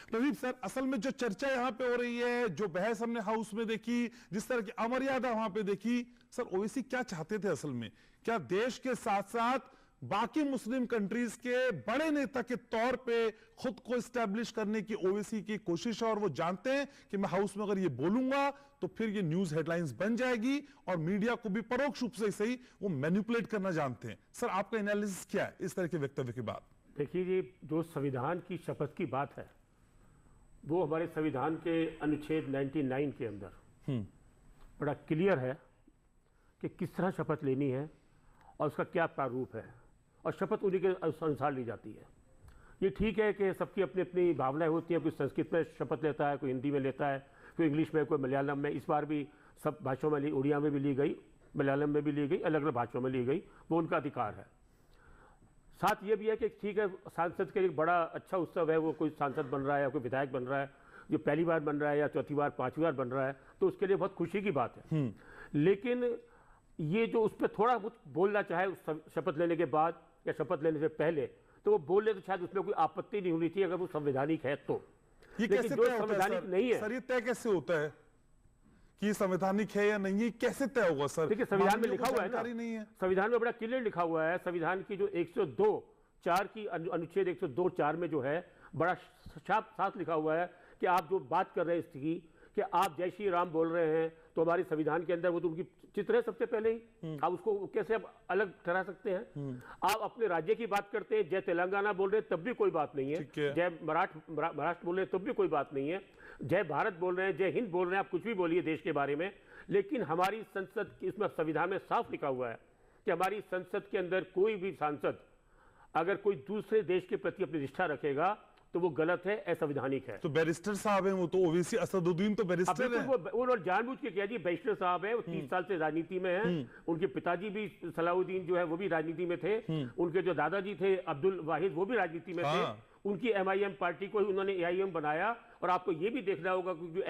Pradeep sir, असल में जो चर्चा यहां पे हो रही है, जो बहस हमने हाउस में देखी, जिस तरह की अमर्यादा वहां पे देखी, सर ओवैसी क्या चाहते थे असल में? क्या देश के साथ साथ बाकी मुस्लिम कंट्रीज के बड़े नेता के तौर पे खुद को स्टैब्लिश करने की ओवैसी की कोशिश है, और वो जानते हैं कि मैं हाउस में अगर ये बोलूंगा तो फिर ये न्यूज हेडलाइंस बन जाएगी और मीडिया को भी परोक्ष रूप से सही वो मैनिपुलेट करना जानते हैं। सर आपका एनालिसिस क्या है इस तरह के वक्तव्य के बाद? देखिए जी, जो संविधान की शपथ की बात है वो हमारे संविधान के अनुच्छेद 99 के अंदर बड़ा क्लियर है कि किस तरह शपथ लेनी है और उसका क्या प्रारूप है, और शपथ उन्हीं के अनुसार ली जाती है। ये ठीक है कि सबकी अपनी अपनी भावनाएं होती हैं, कोई संस्कृत में शपथ लेता है, कोई हिंदी में लेता है, कोई इंग्लिश में, कोई मलयालम में। इस बार भी सब भाषाओं में ली, उड़िया में भी ली गई, मलयालम में भी ली गई, अलग अलग भाषाओं में ली गई, वो उनका अधिकार है। साथ ये भी है कि ठीक है, सांसद के लिए बड़ा अच्छा उत्सव है, वो कोई सांसद बन रहा है या कोई विधायक बन रहा है, जो पहली बार बन रहा है या चौथी बार, पांचवी बार बन रहा है, तो उसके लिए बहुत खुशी की बात है। लेकिन ये जो उस पर थोड़ा कुछ बोलना चाहे उस शपथ लेने के बाद या शपथ लेने से पहले, तो वो बोल ले तो शायद उसमें कोई आपत्ति नहीं होनी चाहिए अगर वो संवैधानिक है तो। ये कैसे जो संवैधानिक नहीं है, सर ये तय कैसे होता है कि संवैधानिक है या नहीं? कैसे तय होगा सर? देखिए संविधान में लिखा हुआ है ना, नहीं है संविधान में बड़ा क्लियर लिखा हुआ है। संविधान की जो 102(4) की अनुच्छेद 102(4) में जो है बड़ा साफ लिखा हुआ है कि आप जो बात कर रहे हैं इसकी कि आप जय श्री राम बोल रहे हैं, तो हमारे संविधान के अंदर वो तो उनकी चित्र है सबसे पहले ही, आप उसको कैसे आप अलग ठहरा सकते हैं? आप अपने राज्य की बात करते हैं, जय तेलंगाना बोल रहे हैं तब भी कोई बात नहीं है, जय महाराष्ट्र बोल रहे हैं तब भी कोई बात नहीं है, जय भारत बोल रहे हैं, जय हिंद बोल रहे हैं, आप कुछ भी बोलिए देश के बारे में। लेकिन हमारी संसद, इसमें संविधान में साफ लिखा हुआ है कि हमारी संसद के अंदर कोई भी सांसद अगर कोई दूसरे देश के प्रति अपनी निष्ठा रखेगा तो वो गलत है, असंवैधानिक है। तो बैरिस्टर साहब हैं वो, तो ओवैसी असदुद्दीन तो बैरिस्टर हैं। वो जानबूझ के किया जी, बैरिस्टर साहब है, वो 30 साल से राजनीति में हैं। उनके पिताजी भी सलाउद्दीन जो है वो भी राजनीति में थे, उनके जो दादाजी थे अब्दुल वाहिद वो भी राजनीति में थे। उनकी MIM पार्टी को ही उन्होंने AIM बनाया, और आपको ये भी देखना होगा कि जो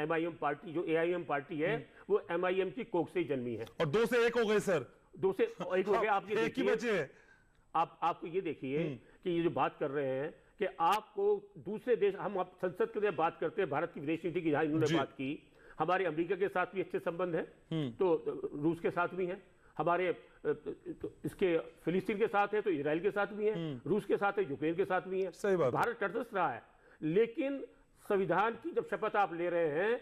MIM पार्टी, जो AIM पार्टी है वो MIM की कोख से ही जन्मी है। और 2 से 1 हो गए सर, 2 से 1 हो गए। आप ये देखिए, आपको ये देखिए कि ये जो बात कर रहे हैं कि आपको दूसरे देश, हम आप संसद के लिए बात करते हैं, भारत की विदेश नीति की जहां इन्होंने बात की, हमारे अमेरिका के साथ भी अच्छे संबंध है, तो रूस के साथ भी हैं, हमारे इसके फिलिस्तीन के साथ है तो इजराइल के साथ भी है, रूस के साथ है, यूक्रेन के साथ भी है। सही बात, भारत तटस्थ रहा है। लेकिन संविधान की जब शपथ आप ले रहे हैं,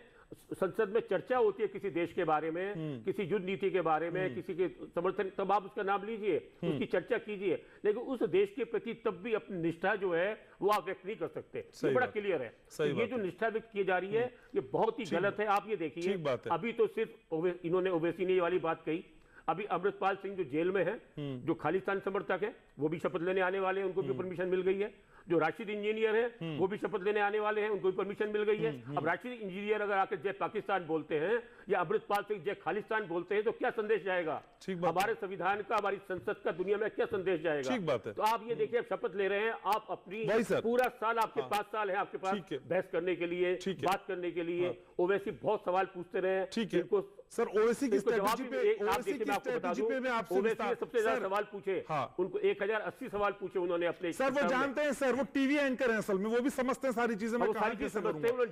संसद में चर्चा होती है किसी देश के बारे में, किसी युद्ध नीति के बारे में, किसी के समर्थन, तब आप उसका नाम लीजिए, उसकी चर्चा कीजिए, लेकिन उस देश के प्रति तब भी अपनी निष्ठा जो है वो आप व्यक्त नहीं कर सकते। ये बड़ा क्लियर है। तो ये जो निष्ठा व्यक्त की जा रही है ये बहुत ही गलत है। आप ये देखिए, अभी तो सिर्फ इन्होंने ओवैसी ने ये वाली बात कही, अभी अमृतपाल सिंह जो जेल में है, जो खालिस्तान समर्थक है, वो भी शपथ लेने आने वाले हैं, उनको भी परमिशन मिल गई है। जो राशिद इंजीनियर है वो भी शपथ लेने आने वाले हैं, उनको भी परमिशन मिल गई है। अब राशिद इंजीनियर अगर आकर जय पाकिस्तान बोलते हैं या अमृतपाल सिंह जय खालिस्तान बोलते हैं तो क्या संदेश जाएगा हमारे संविधान का, हमारी संसद का, दुनिया में क्या संदेश जाएगा? ठीक बात है। तो आप ये देखिए, शपथ ले रहे हैं आप अपनी, पूरा साल आपके 5 साल है आपके पास बहस करने के लिए, बात करने के लिए। ओवैसी बहुत सवाल पूछते रहे, ठीक है सर। ओवैसी की स्ट्रेटजी पे, ओवैसी की स्ट्रेटजी पे मैं आपसे सबसे ज्यादा सवाल पूछे, उनको 1080 सवाल पूछे उन्होंने अपने। सर वो जानते हैं सर, वो टीवी एंकर हैं असल में, वो भी समझते हैं सारी चीजें। मैं सारी चीज समझते हैं, वो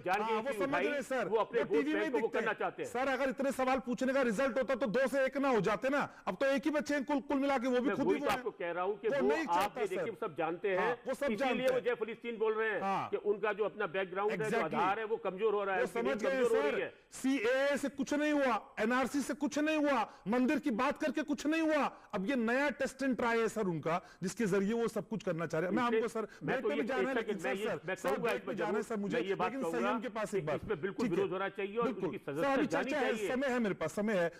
समझ रहे हैं सर, वो अपने टीवी में वो करना चाहते हैं। सर अगर इतने सवाल पूछने का रिजल्ट होता तो 2 से 1 ना हो जाते ना। अब तो एक ही बच्चे हैं कुल मिला के, वो भी खुद ही। आपको कह रहा हूं कि वो आप देखिए सब जानते हैं, इसीलिए वो जय फिलिस्तीन बोल रहे हैं कि उनका जो अपना बैकग्राउंड है, जो आधार है वो कमजोर हो रहा है, समझ रहे हैं। CAA से कुछ नहीं हुआ, NRC से कुछ नहीं हुआ, मंदिर की बात करके कुछ नहीं हुआ। अब ये नया टेस्ट एंड ट्राई है सर उनका, जिसके जरिए वो सब कुछ करना चाह रहे हैं। मैं आपको सर ब्रेक पे भी जाना है, लेकिन सर ब्रेक पे जाना है सर मुझे, लेकिन संयम के पास एक बात, बिल्कुल विरोध होना चाहिए और उसकी सजा जानी चाहिए। समय है मेरे पास, समय है।